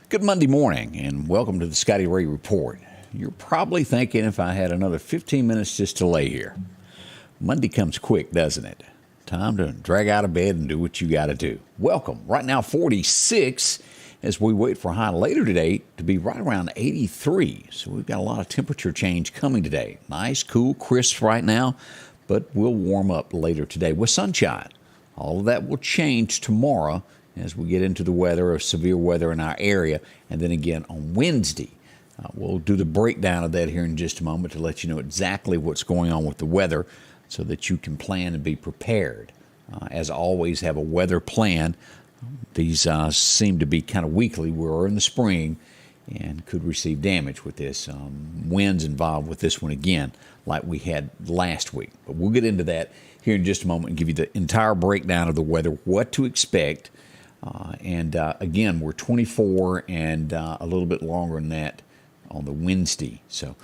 Good Monday morning, and welcome to the Scotty Ray Report. You're probably thinking if I had another 15 minutes just to lay here. Monday comes quick, doesn't it? Time to drag out of bed and do what you got to do. Welcome. Right now, 46, as we wait for a high later today to be right around 83. So we've got a lot of temperature change coming today. Nice, cool, crisp right now, but we'll warm up later today with sunshine. All of that will change tomorrow as we get into the weather of severe weather in our area. And then again on Wednesday, we'll do the breakdown of that here in just a moment to let you know exactly what's going on with the weather so that you can plan and be prepared. As always, have a weather plan. These seem to be kind of weekly. We're in the spring and could receive damage with this. Winds involved with this one again, like we had last week. But we'll get into that here in just a moment and give you the entire breakdown of the weather, what to expect. Again, we're 24 and a little bit longer than that on the Wednesday. So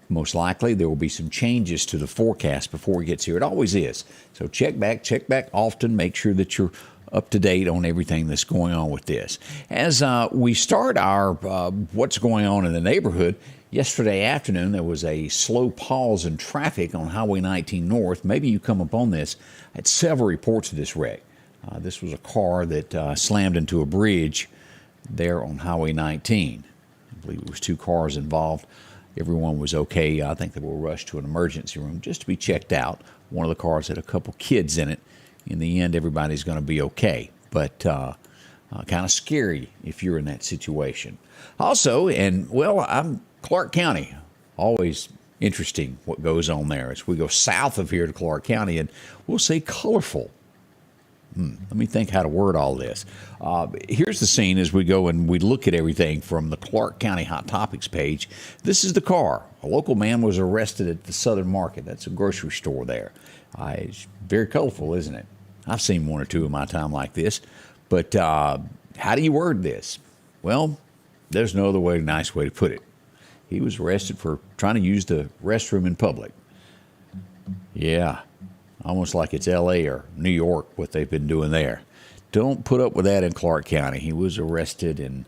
most likely there will be some changes to the forecast before it gets here. It always is. So check back often. Make sure that you're up to date on everything that's going on with this. As we start our what's going on in the neighborhood, yesterday afternoon there was a slow pause in traffic on Highway 19 North. Maybe you come upon this. I had several reports of this wreck. This was a car that slammed into a bridge there on Highway 19. I believe it was two cars involved. Everyone was okay. I think they were rushed to an emergency room just to be checked out. One of the cars had a couple kids in it. In the end, everybody's going to be okay, but kind of scary if you're in that situation. Also, I'm Clark County. Always interesting what goes on there. As we go south of here to Clark County, and we'll say colorful. Let me think how to word all this. Here's the scene as we go and we look at everything from the Clark County Hot Topics page. This is the car. A local man was arrested at the Southern Market. That's a grocery store there. It's very colorful, isn't it? I've seen one or two in my time like this. But how do you word this? Well, there's no other nice way to put it. He was arrested for trying to use the restroom in public. Yeah. Almost like it's L.A. or New York, what they've been doing there. Don't put up with that in Clark County. He was arrested and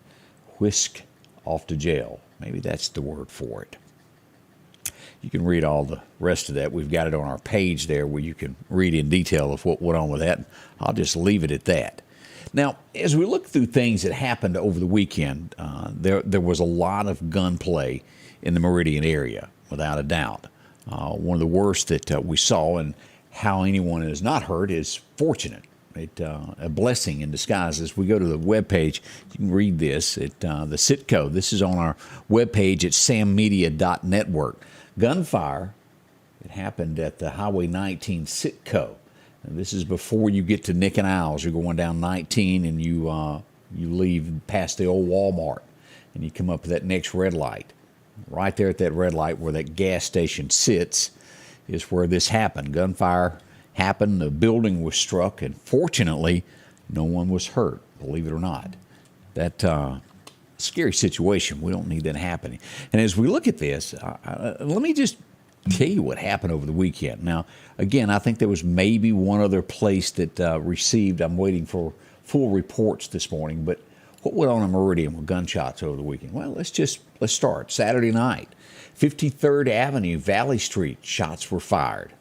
whisked off to jail. Maybe that's the word for it. You can read all the rest of that. We've got it on our page there where you can read in detail of what went on with that. I'll just leave it at that. Now, as we look through things that happened over the weekend, there was a lot of gunplay in the Meridian area, without a doubt. One of the worst that we saw, and how anyone is not hurt is fortunate. A blessing in disguise. As we go to the webpage, you can read this at the Citgo. This is on our webpage at sammedia.network. Gunfire, it happened at the Highway 19 Citgo. And this is before you get to Nick and Isles. You're going down 19 and you leave past the old Walmart and you come up to that next red light. Right there at that red light where that gas station sits is where this happened. Gunfire happened, the building was struck, and fortunately, no one was hurt, believe it or not. That scary situation, we don't need that happening. And as we look at this, let me just tell you what happened over the weekend. Now, again, I think there was maybe one other place that received, I'm waiting for full reports this morning, but what went on in Meridian with gunshots over the weekend? Well, let's start. Saturday night. 53rd Avenue, Valley Street, shots were fired.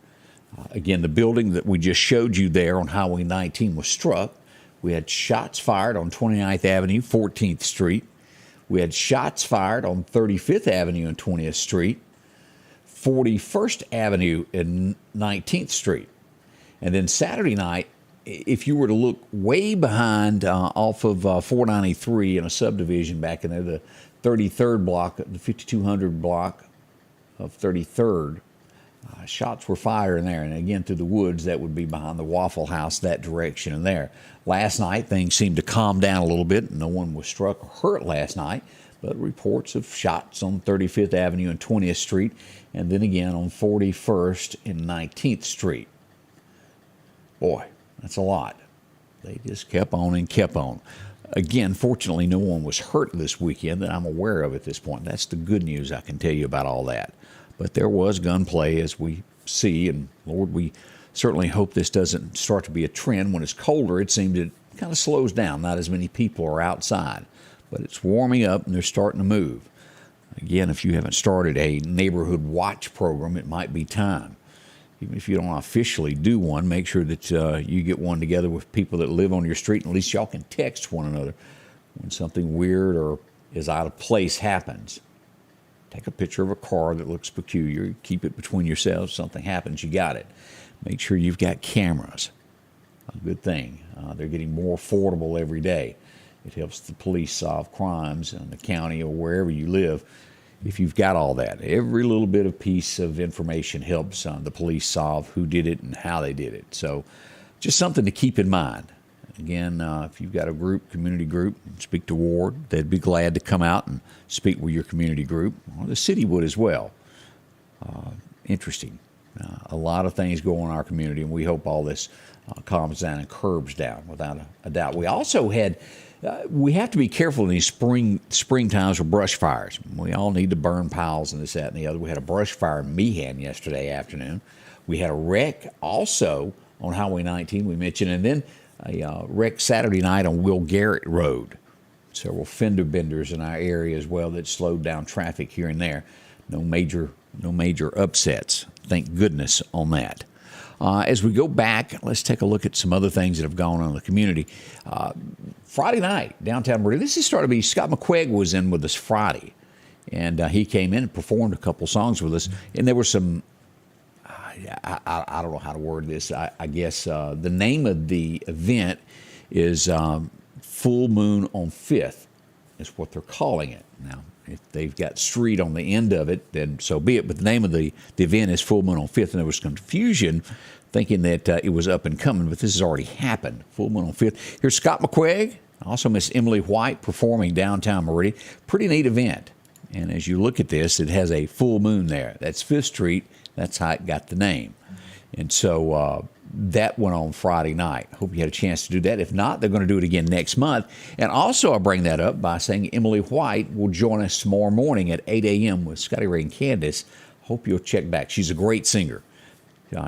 Again, the building that we just showed you there on Highway 19 was struck. We had shots fired on 29th Avenue, 14th Street. We had shots fired on 35th Avenue and 20th Street, 41st Avenue and 19th Street. And then Saturday night, if you were to look way behind off of 493 in a subdivision back in there, the 33rd block, the 5200 block of 33rd, shots were fired in there. And again, through the woods, that would be behind the Waffle House, that direction in there. Last night, things seemed to calm down a little bit. No one was struck or hurt last night, but reports of shots on 35th Avenue and 20th Street, and then again on 41st and 19th Street. Boy, that's a lot. They just kept on and kept on. Again, fortunately, no one was hurt this weekend that I'm aware of at this point. That's the good news I can tell you about all that. But there was gunplay, as we see, and Lord, we certainly hope this doesn't start to be a trend. When it's colder, it seems it kind of slows down. Not as many people are outside. but it's warming up and they're starting to move. Again, if you haven't started a neighborhood watch program, it might be time. Even if you don't officially do one, make sure that you get one together with people that live on your street, and at least y'all can text one another when something weird or is out of place happens. Take a picture of a car that looks peculiar. Keep it between yourselves. Something happens, you got it. Make sure you've got cameras. A good thing. They're getting more affordable every day. It helps the police solve crimes in the county or wherever you live. If you've got all that, every little bit of piece of information helps the police solve who did it and how they did it. So just something to keep in mind. Again, if you've got a group, community group, speak to Ward. They'd be glad to come out and speak with your community group. Or the city would as well. Interesting. A lot of things go on in our community, and we hope all this calms down and curbs down without a doubt. We also had, we have to be careful in these spring times with brush fires. We all need to burn piles and this, that, and the other. We had a brush fire in Meehan yesterday afternoon. We had a wreck also on Highway 19 we mentioned, and then a wreck Saturday night on Will Garrett Road. Several fender benders in our area as well that slowed down traffic here and there. No major upsets. Thank goodness on that. As we go back, let's take a look at some other things that have gone on in the community. Friday night, downtown Meridian. This is starting to be, Scott McQuaig was in with us Friday, and he came in and performed a couple songs with us, and there were some, I don't know how to word this. I guess the name of the event is Full Moon on 5th, is what they're calling it. Now, if they've got street on the end of it, then so be it. But the name of the event is Full Moon on 5th, and there was confusion thinking that it was up and coming, but this has already happened. Full Moon on 5th. Here's Scott McQuaig, also Miss Emily White performing downtown Meridian. Pretty neat event. And as you look at this, it has a full moon there. That's 5th Street. That's how it got the name. And so that went on Friday night. Hope you had a chance to do that. If not, they're going to do it again next month. And also I bring that up by saying Emily White will join us tomorrow morning at 8 a.m. with Scotty Ray Candace. Hope you'll check back. She's a great singer.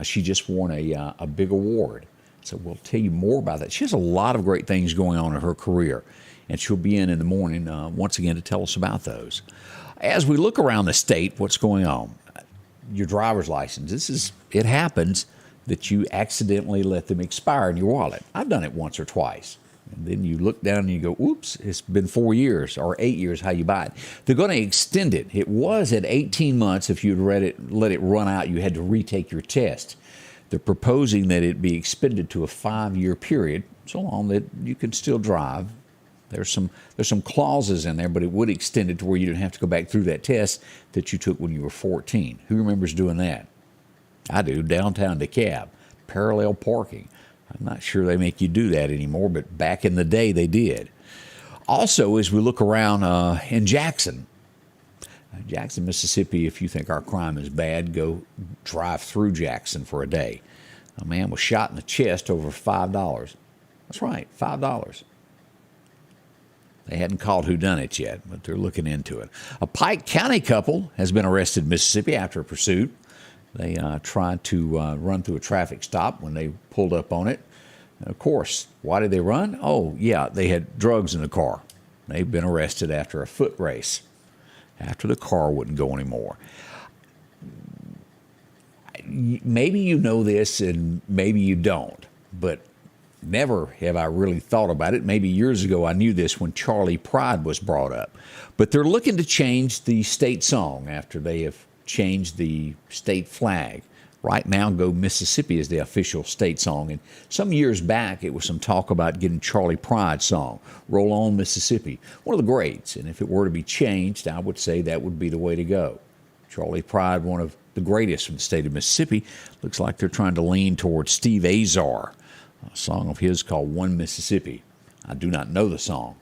She just won a big award. So we'll tell you more about that. She has a lot of great things going on in her career. And she'll be in the morning once again to tell us about those. As we look around the state, what's going on? Your driver's license. It happens that you accidentally let them expire in your wallet. I've done it once or twice. And then you look down and you go, oops, it's been 4 years or 8 years how you buy it. They're going to extend it. It was at 18 months. If you'd let it run out, you had to retake your test. They're proposing that it be extended to a 5-year period, so long that you can still drive. There's some clauses in there, but it would extend it to where you didn't have to go back through that test that you took when you were 14. Who remembers doing that? I do. Downtown DeKalb, parallel parking. I'm not sure they make you do that anymore, but back in the day they did. Also, as we look around in Jackson, Mississippi, if you think our crime is bad, go drive through Jackson for a day. A man was shot in the chest over $5. That's right, $5. They hadn't called whodunit yet, but they're looking into it. A Pike County couple has been arrested in Mississippi after a pursuit. They tried to run through a traffic stop when they pulled up on it. And of course, why did they run? Oh, yeah, they had drugs in the car. They've been arrested after a foot race, after the car wouldn't go anymore. Maybe you know this and maybe you don't, but never have I really thought about it. Maybe years ago I knew this when Charlie Pride was brought up. But they're looking to change the state song after they have changed the state flag. Right now, Go Mississippi is the official state song. And some years back, it was some talk about getting Charlie Pride's song, Roll On Mississippi, one of the greats. And if it were to be changed, I would say that would be the way to go. Charlie Pride, one of the greatest from the state of Mississippi. Looks like they're trying to lean towards Steve Azar, a song of his called One Mississippi. I do not know the song.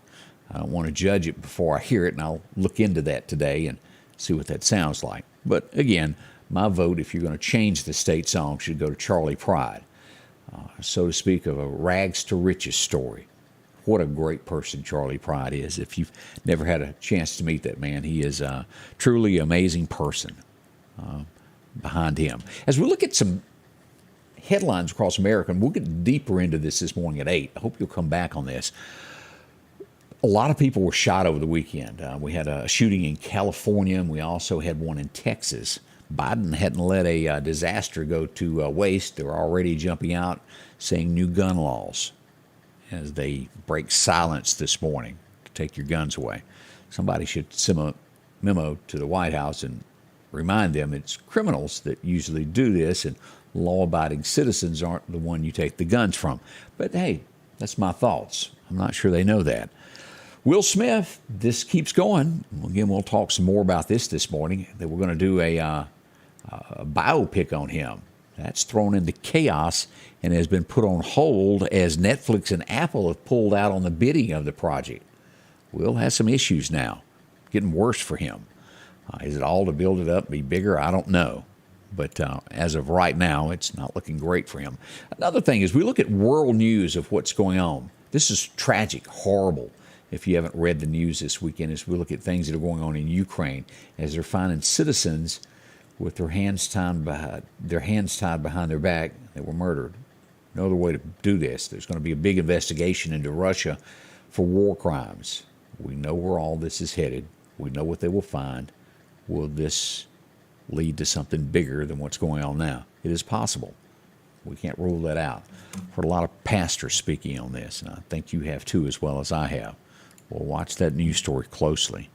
I don't want to judge it before I hear it, and I'll look into that today and see what that sounds like. But again, my vote, if you're going to change the state song, should go to Charlie Pride. So to speak, of a rags to riches story. What a great person Charlie Pride is. If you've never had a chance to meet that man, he is a truly amazing person behind him. As we look at some headlines across America, and we'll get deeper into this morning at 8. I hope you'll come back on this. A lot of people were shot over the weekend. We had a shooting in California, and we also had one in Texas. Biden hadn't let a disaster go to waste. They're already jumping out saying new gun laws as they break silence this morning to take your guns away. Somebody should send a memo to the White House and remind them it's criminals that usually do this, and law-abiding citizens aren't the one you take the guns from. But hey, that's my thoughts. I'm not sure they know that. Will Smith, this keeps going. Again, we'll talk some more about this morning, that we're going to do a biopic on him. That's thrown into chaos and has been put on hold as Netflix and Apple have pulled out on the bidding of the project. Will has some issues now, getting worse for him. Is it all to build it up, be bigger? I don't know. But as of right now, it's not looking great for him. Another thing is we look at world news of what's going on. This is tragic, horrible. If you haven't read the news this weekend, as we look at things that are going on in Ukraine, as they're finding citizens with their hands tied behind their back that were murdered. No other way to do this. There's going to be a big investigation into Russia for war crimes. We know where all this is headed. We know what they will find. Will this lead to something bigger than what's going on now? It is possible. We can't rule that out. I've heard a lot of pastors speaking on this, and I think you have too, as well as I have. We'll watch that news story closely.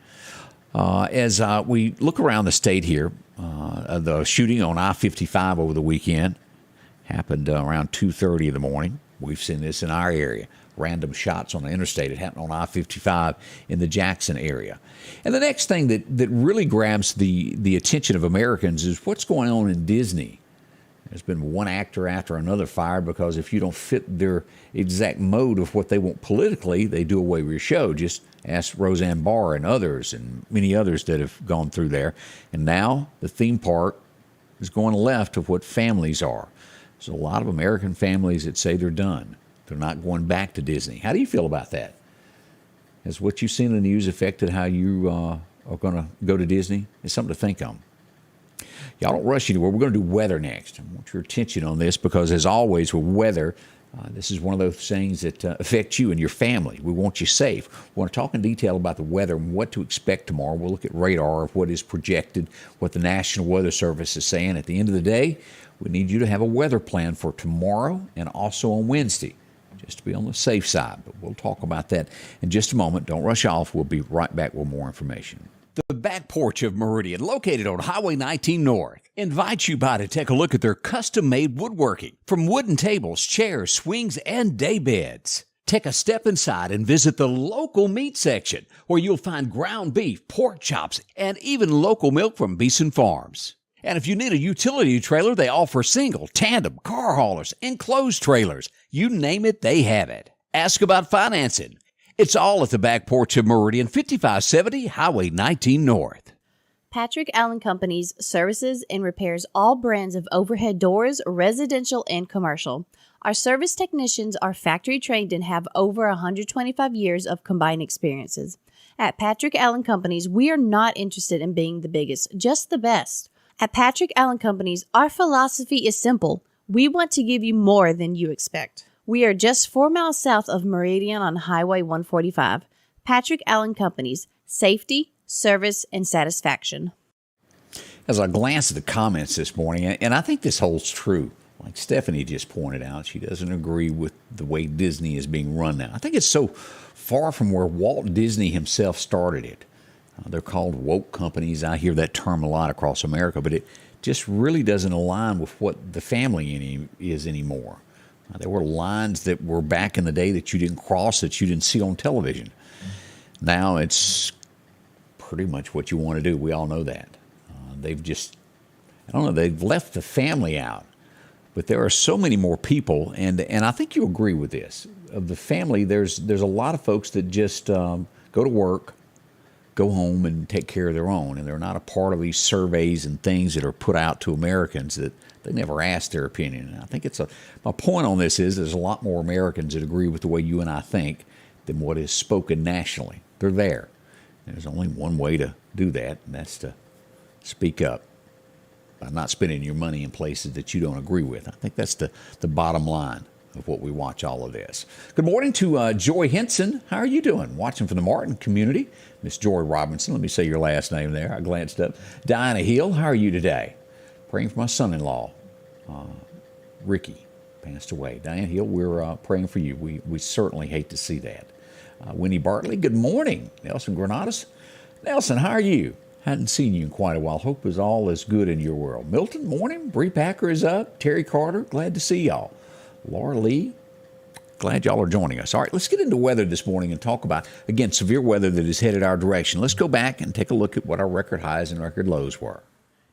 As we look around the state here, the shooting on I-55 over the weekend happened around 2:30 in the morning. We've seen this in our area. Random shots on the interstate. It happened on I-55 in the Jackson area. And the next thing that really grabs the attention of Americans is what's going on in Disney. There's been one actor after another fired because if you don't fit their exact mode of what they want politically, they do away with your show. Just ask Roseanne Barr and others and many others that have gone through there. And now the theme park is going left of what families are. There's a lot of American families that say they're done. They're not going back to Disney. How do you feel about that? Has what you've seen in the news affected how you are going to go to Disney? It's something to think on. Y'all don't rush anywhere. We're going to do weather next. I want your attention on this because, as always, with weather, this is one of those things that affect you and your family. We want you safe. We want to talk in detail about the weather and what to expect tomorrow. We'll look at radar of what is projected, what the National Weather Service is saying. At the end of the day, we need you to have a weather plan for tomorrow and also on Wednesday, just to be on the safe side. But we'll talk about that in just a moment. Don't rush off. We'll be right back with more information. The back porch of Meridian, located on Highway 19 North, invites you by to take a look at their custom-made woodworking, from wooden tables, chairs, swings, and day beds. Take a step inside and visit the local meat section, where you'll find ground beef, pork chops, and even local milk from Beeson Farms. And if you need a utility trailer, they offer single, tandem, car haulers, enclosed trailers. You name it, they have it. Ask about financing. It's all at the back porch of Meridian, 5570 Highway 19 North. Patrick Allen Companies services and repairs all brands of overhead doors, residential and commercial. Our service technicians are factory trained and have over 125 years of combined experiences. At Patrick Allen Companies, we are not interested in being the biggest, just the best. At Patrick Allen Companies, our philosophy is simple. We want to give you more than you expect. We are just 4 miles south of Meridian on Highway 145. Patrick Allen Companies, safety, service, and satisfaction. As I glance at the comments this morning, and I think this holds true, like Stephanie just pointed out, she doesn't agree with the way Disney is being run now. I think it's so far from where Walt Disney himself started it. They're called woke companies. I hear that term a lot across America, but it just really doesn't align with what the family is anymore. There were lines that were back in the day that you didn't cross, that you didn't see on television. Now it's pretty much what you want to do. We all know that. They've left the family out. But there are so many more people, and I think you agree with this. Of the family, there's a lot of folks that just go to work, go home, and take care of their own, and they're not a part of these surveys and things that are put out to Americans that they never ask their opinion. And I think my point on this is there's a lot more Americans that agree with the way you and I think than what is spoken nationally. They're there. There's only one way to do that, and that's to speak up by not spending your money in places that you don't agree with. I think that's the bottom line of what we watch all of this. Good morning to Joy Henson. How are you doing? Watching from the Martin community. Miss Joy Robinson, let me say your last name there. I glanced up. Diana Hill, how are you today? Praying for my son-in-law, Ricky, passed away. Diana Hill, we're praying for you. We certainly hate to see that. Winnie Bartley, good morning. Nelson Granados. Nelson, how are you? Hadn't seen you in quite a while. Hope is all is good in your world. Milton, morning. Bree Packer is up. Terry Carter, glad to see y'all. Laura Lee, glad y'all are joining us. All right, let's get into weather this morning and talk about, again, severe weather that is headed our direction. Let's go back and take a look at what our record highs and record lows were.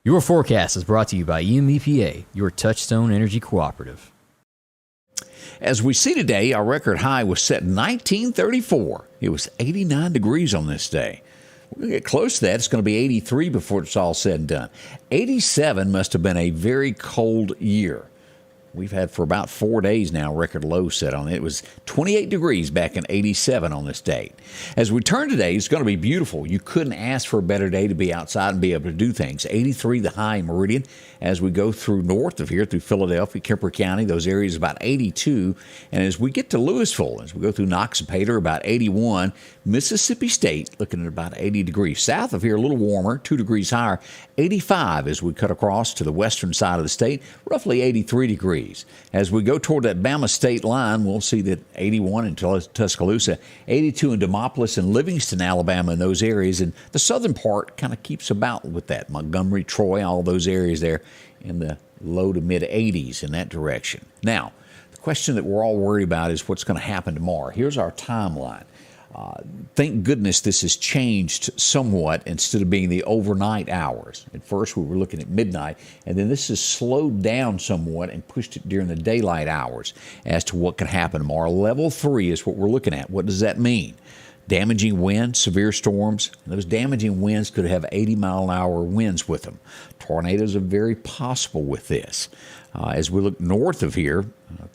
Your forecast is brought to you by EMEPA, your Touchstone Energy Cooperative. As we see today, our record high was set in 1934. It was 89 degrees on this day. We're going to get close to that. It's going to be 83 before it's all said and done. 87 must have been a very cold year. We've had for about 4 days now record low set on it. It was 28 degrees back in 87 on this date. As we turn today, it's going to be beautiful. You couldn't ask for a better day to be outside and be able to do things. 83 the high in Meridian. As we go through north of here, through Philadelphia, Kemper County, those areas about 82. And as we get to Louisville, as we go through Knox and Pater, about 81. Mississippi State looking at about 80 degrees. South of here, a little warmer, 2 degrees higher. 85 as we cut across to the western side of the state, roughly 83 degrees. As we go toward that Bama state line, we'll see that 81 in Tuscaloosa, 82 in Demopolis and Livingston, Alabama, in those areas. And the southern part kind of keeps about with that. Montgomery, Troy, all those areas there in the low to mid 80s in that direction. Now, the question that we're all worried about is what's going to happen tomorrow. Here's our timeline. Thank goodness this has changed somewhat instead of being the overnight hours. At first we were looking at midnight, and then this has slowed down somewhat and pushed it during the daylight hours as to what could happen tomorrow. Level 3 is what we're looking at. What does that mean? Damaging winds, severe storms. Those damaging winds could have 80-mile-an-hour winds with them. Tornadoes are very possible with this. As we look north of here,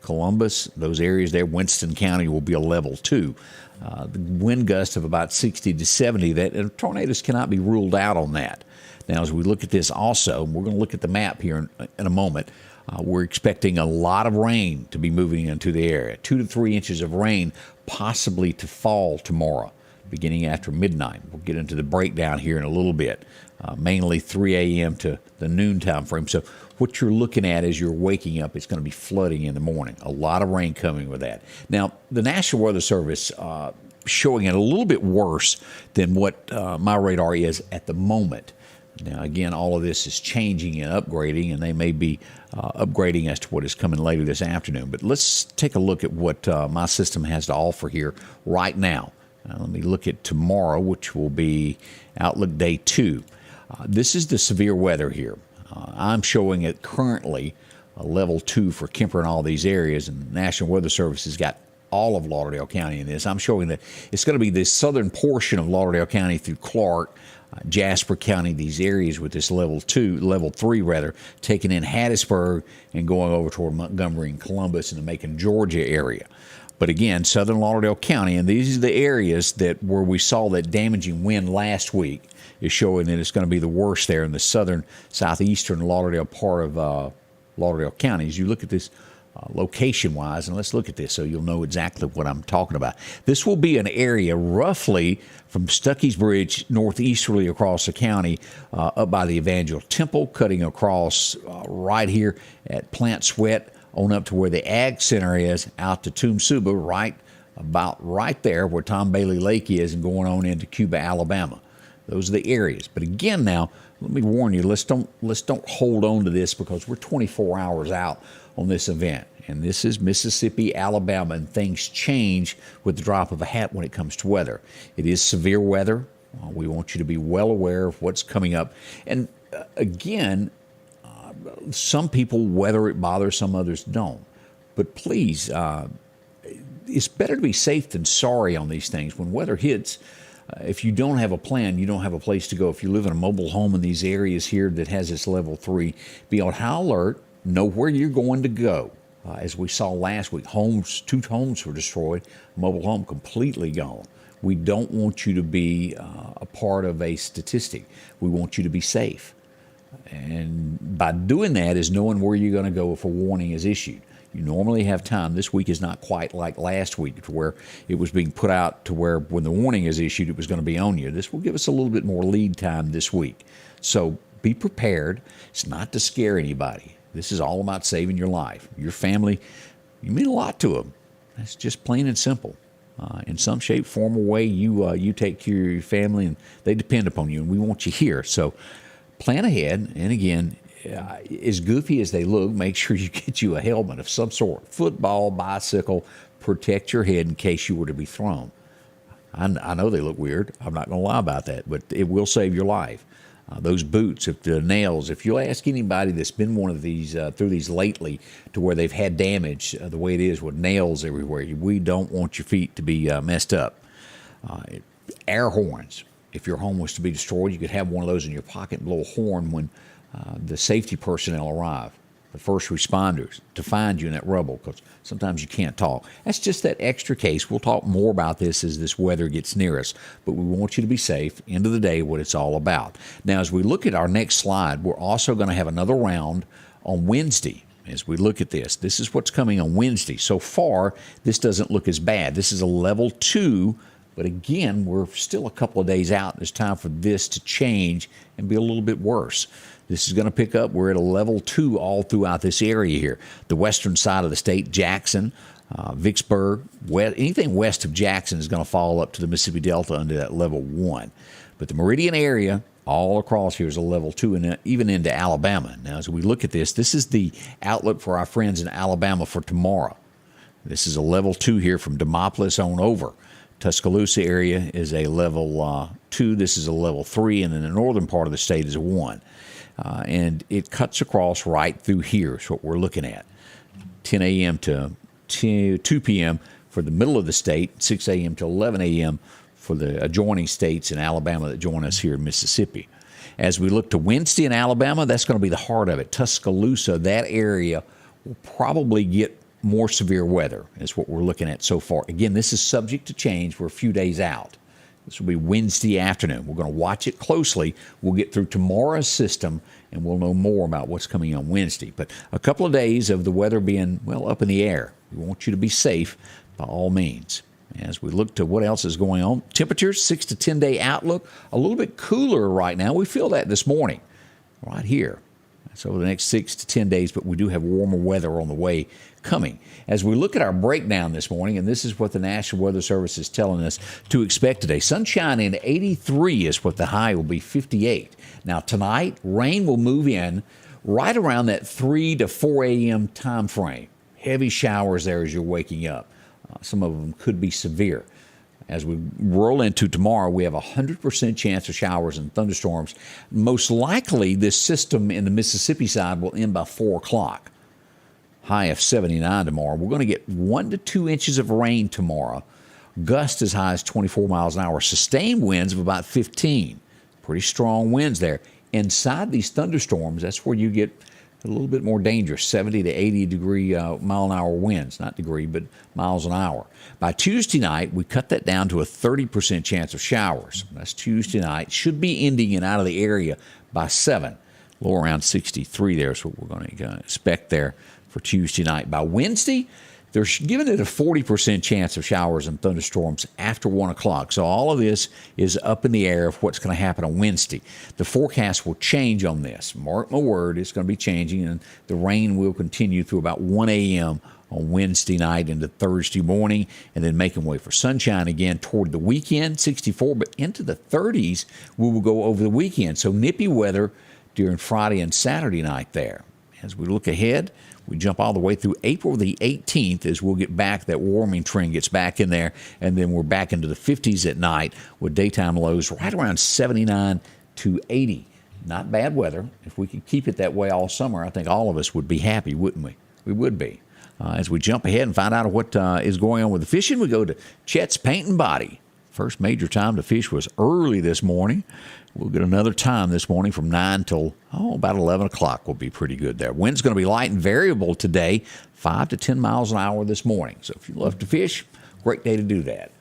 Columbus, those areas there, Winston County will be a level 2. The wind gust of about 60 to 70, and tornadoes cannot be ruled out on that. Now, as we look at this also, we're going to look at the map here in a moment. We're expecting a lot of rain to be moving into the area. 2 to 3 inches of rain possibly to fall tomorrow, beginning after midnight. We'll get into the breakdown here in a little bit, mainly 3 a.m. to the noon time frame. So what you're looking at as you're waking up, it's going to be flooding in the morning. A lot of rain coming with that. Now, the National Weather Service showing it a little bit worse than what my radar is at the moment. Now, again, all of this is changing and upgrading, and they may be upgrading as to what is coming later this afternoon. But let's take a look at what my system has to offer here right now. Let me look at tomorrow, which will be Outlook Day 2. This is the severe weather here. I'm showing it currently a level 2 for Kemper and all these areas, and the National Weather Service has got all of Lauderdale County in this. I'm showing that it's going to be the southern portion of Lauderdale County through Clark, Jasper County, these areas with this level 3 rather, taking in Hattiesburg and going over toward Montgomery and Columbus and the Macon, Georgia area. But again, southern Lauderdale County, and these are the areas that where we saw that damaging wind last week, is showing that it's going to be the worst there in the southern, southeastern Lauderdale part of Lauderdale County. As you look at this location-wise, and let's look at this so you'll know exactly what I'm talking about. This will be an area roughly from Stuckey's Bridge northeasterly across the county up by the Evangel Temple, cutting across right here at Plant Sweat on up to where the Ag Center is, out to Tumsuba, right there where Tom Bailey Lake is, and going on into Cuba, Alabama. Those are the areas. But again now, let me warn you, let's don't hold on to this because we're 24 hours out on this event. And this is Mississippi, Alabama, and things change with the drop of a hat when it comes to weather. It is severe weather. We want you to be well aware of what's coming up. And again, some people, weather it bothers, some others don't. But please, it's better to be safe than sorry on these things. When weather hits, if you don't have a plan, you don't have a place to go. If you live in a mobile home in these areas here that has this level 3, be on high alert, know where you're going to go. As we saw last week, 2 homes were destroyed, mobile home completely gone. We don't want you to be a part of a statistic. We want you to be safe. And by doing that is knowing where you're going to go if a warning is issued. You normally have time. This week is not quite like last week, to where it was being put out to where when the warning is issued, it was going to be on you. This will give us a little bit more lead time this week. So be prepared. It's not to scare anybody. This is all about saving your life. Your family, you mean a lot to them. That's just plain and simple. In some shape, form, or way, you take care of your family, and they depend upon you, and we want you here. So plan ahead, and again, as goofy as they look, make sure you get you a helmet of some sort. Football, bicycle, protect your head in case you were to be thrown. I know they look weird. I'm not going to lie about that, but it will save your life. Those boots, if the nails, if you'll ask anybody that's been one of these through these lately to where they've had damage the way it is with nails everywhere, we don't want your feet to be messed up. Air horns. If your home was to be destroyed, you could have one of those in your pocket and blow a horn when the safety personnel arrive, the first responders, to find you in that rubble, because sometimes you can't talk. That's just that extra case. We'll talk more about this as this weather gets near us, but we want you to be safe. End of the day, what it's all about. Now, as we look at our next slide, we're also going to have another round on Wednesday. As we look at this is what's coming on Wednesday. So far, this doesn't look as bad. This is a level 2, but again, we're still a couple of days out. It's time for this to change and be a little bit worse. This is going to pick up. We're at a level 2 all throughout this area here. The western side of the state, Jackson, Vicksburg, anything west of Jackson is going to fall up to the Mississippi Delta under that level 1. But the Meridian area all across here is a level 2, and even into Alabama. Now, as we look at this is the outlook for our friends in Alabama for tomorrow. This is a level 2 here from Demopolis on over. Tuscaloosa area is a level 2. This is a level 3, and then the northern part of the state is a 1. And it cuts across right through here is what we're looking at. 10 a.m. to 2 p.m. for the middle of the state, 6 a.m. to 11 a.m. for the adjoining states in Alabama that join us here in Mississippi. As we look to Wednesday in Alabama, that's going to be the heart of it. Tuscaloosa, that area will probably get more severe weather is what we're looking at so far. Again, this is subject to change. We're a few days out. This will be Wednesday afternoon. We're going to watch it closely. We'll get through tomorrow's system, and we'll know more about what's coming on Wednesday. But a couple of days of the weather being, up in the air. We want you to be safe by all means. As we look to what else is going on, temperatures, 6 to 10 day outlook, a little bit cooler right now. We feel that this morning right here. So over the next 6 to 10 days, but we do have warmer weather on the way coming. As we look at our breakdown this morning, and this is what the National Weather Service is telling us to expect today. Sunshine in 83 is what the high will be, 58. Now tonight, rain will move in right around that 3 to 4 a.m. time frame. Heavy showers there as you're waking up. Some of them could be severe. As we roll into tomorrow, we have a 100% chance of showers and thunderstorms. Most likely, this system in the Mississippi side will end by 4 o'clock. High of 79 tomorrow. We're going to get 1 to 2 inches of rain tomorrow. Gusts as high as 24 miles an hour. Sustained winds of about 15. Pretty strong winds there. Inside these thunderstorms, that's where you get a little bit more dangerous, 70 to 80 degree mile an hour winds, not degree, but miles an hour. By Tuesday night, we cut that down to a 30% chance of showers. That's Tuesday night. Should be ending and out of the area by 7. Low around 63 there is what we're going to expect there for Tuesday night. By Wednesday, they're giving it a 40% chance of showers and thunderstorms after 1 o'clock. So all of this is up in the air of what's going to happen on Wednesday. The forecast will change on this. Mark my word, it's going to be changing, and the rain will continue through about 1 a.m. on Wednesday night into Thursday morning, and then making way for sunshine again toward the weekend, 64, but into the 30s we will go over the weekend. So nippy weather during Friday and Saturday night there. As we look ahead, we jump all the way through April the 18th as we'll get back. That warming trend gets back in there, and then we're back into the 50s at night with daytime lows right around 79 to 80. Not bad weather. If we could keep it that way all summer, I think all of us would be happy, wouldn't we? We would be. As we jump ahead and find out what is going on with the fishing, we go to Chet's Paint and Body. First major time to fish was early this morning. We'll get another time this morning from 9 till about 11 o'clock will be pretty good there. Wind's going to be light and variable today, 5 to 10 miles an hour this morning. So if you love to fish, great day to do that.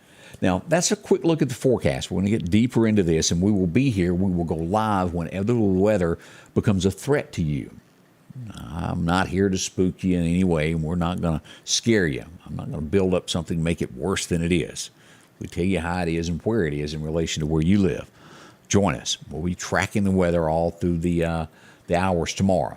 Now, that's a quick look at the forecast. We're going to get deeper into this, and we will be here. We will go live whenever the weather becomes a threat to you. I'm not here to spook you in any way, and we're not going to scare you. I'm not going to build up something, make it worse than it is. We tell you how it is and where it is in relation to where you live. Join us. We'll be tracking the weather all through the hours tomorrow.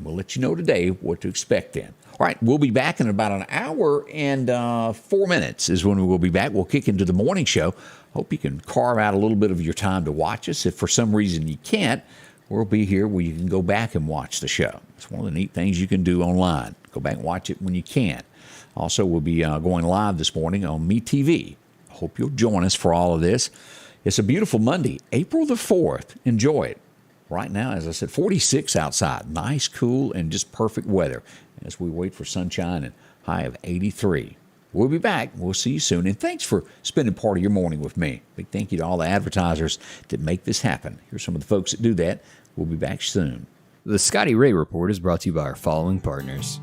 We'll let you know today what to expect then. All right, we'll be back in about an hour and 4 minutes is when we will be back. We'll kick into the morning show. Hope you can carve out a little bit of your time to watch us. If for some reason you can't, we'll be here where you can go back and watch the show. It's one of the neat things you can do online. Go back and watch it when you can. Also, we'll be going live this morning on MeTV. Hope you'll join us for all of this. It's a beautiful Monday, April the 4th. Enjoy it. Right now, as I said, 46 outside. Nice, cool, and just perfect weather as we wait for sunshine and high of 83. We'll be back. We'll see you soon. And thanks for spending part of your morning with me. Big thank you to all the advertisers that make this happen. Here's some of the folks that do that. We'll be back soon. The Scotty Ray Report is brought to you by our following partners: